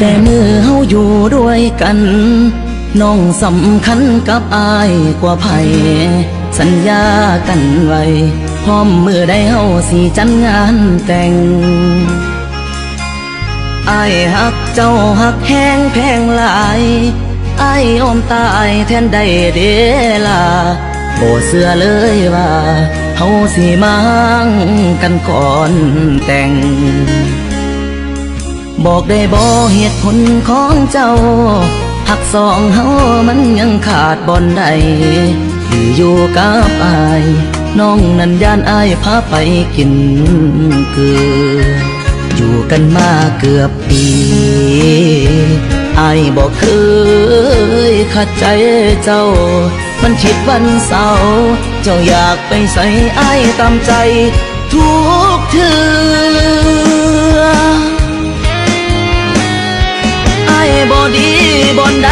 แต่มือเฮาอยู่ด้วยกันน้องสำคัญกับอายกว่าไผสัญญากันไว้พร้อมมือได้เฮาสิจัดงานแต่งอายฮักเจ้าฮักแห้งแพงหลายอายยอมตายแทนได้เดล่ะบ่เชื่อเลยว่าเฮาสิมากันก่อนแต่งบอกได้บ่เหตุผลของเจ้าหักสองเฮามันยังขาดบ่อนใดที่อยู่กับอายน้องนั้นย่านอายพาไปกินเกลืออยู่กันมาเกือบปีอายบอกเคยขัดใจเจ้ามันคิดวันเสาร์เจ้าอยากไปใส่อายตามใจทุกเทื่ออายบ่ดีบ่อนใด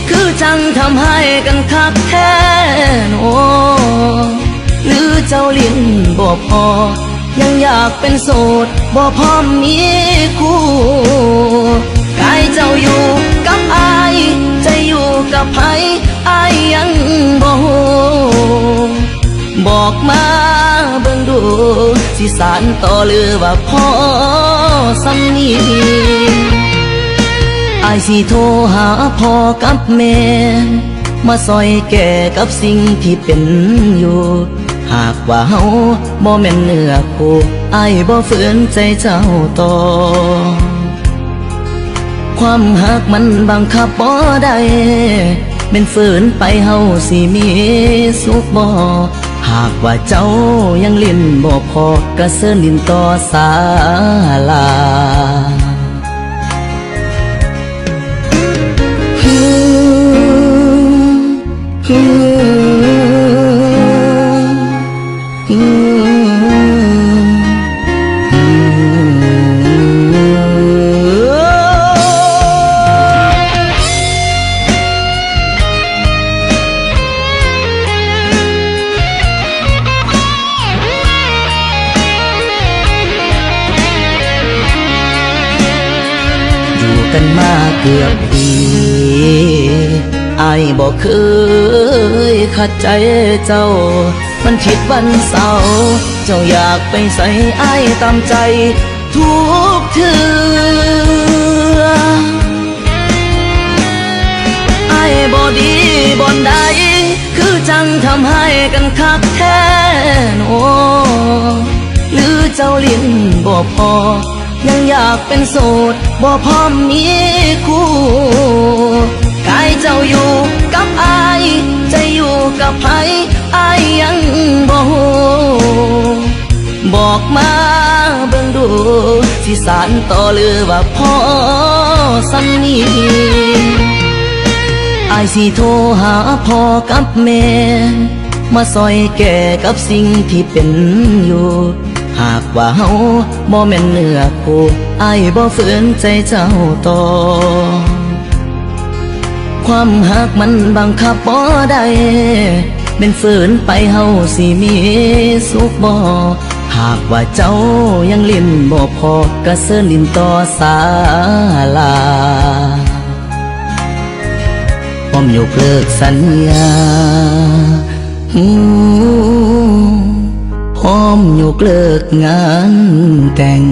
คือจังทำให้กันคักแท้โนหรือเจ้าลิ้นบ่พอยังอยากเป็นโสดบ่พร้อมมีคู่กายเจ้าอยู่กับอายใจอยู่กับไผอายยังบ่ฮู้บอกมาเบิ่งดูสิสานต่อหรือว่าพอสำนีอายสิโทรหาพ่อกับแม่มาซอยแก่กับสิ่งที่เป็นอยู่หากว่าเฮาบ่แม่นเนื้อคู่อายบ่ฝืนใจเจ้าต่อความหักมันบังคับบ่ได้เป็นฝืนไปเฮาสิมีสุขบ่หากว่าเจ้ายังลิ้นบ่พอกระเซินลิ้นต่อศาลากันมาเกือบปีอายบอกเคยขัดใจเจ้ามันคิดวันเสาร์เจ้าอยากไปใส่อายตามใจทุกเทื่ออายบ่ดีบ่อนใดคือจังทำให้กันคักแท้โนหรือเจ้าลิ้นบ่พอยังอยากเป็นโสดบ่พร้อมมีคู่กายเจ้าอยู่กับอายใจอยู่กับไผอายยังบ่ฮู้บอกมาเบิ่งดูสิสานต่อหรือว่าพอสำนีอายสิโทรหาพ่อกับแม่มาซอยแก่กับสิ่งที่เป็นอยู่หากว่าเฮาบ่แม่นเนื้อคู่อายบ่ฝืนใจเจ้าต่อความหักมันบังคับบ่ได้เป็นฝืนไปเฮาสิมีสุขบ่หากว่าเจ้ายังลิ้นบ่พอกระเซินลิ้นต่อศาลาพร้อมยกเลิกสัญญาพร้อมยกเลิกงานแต่ง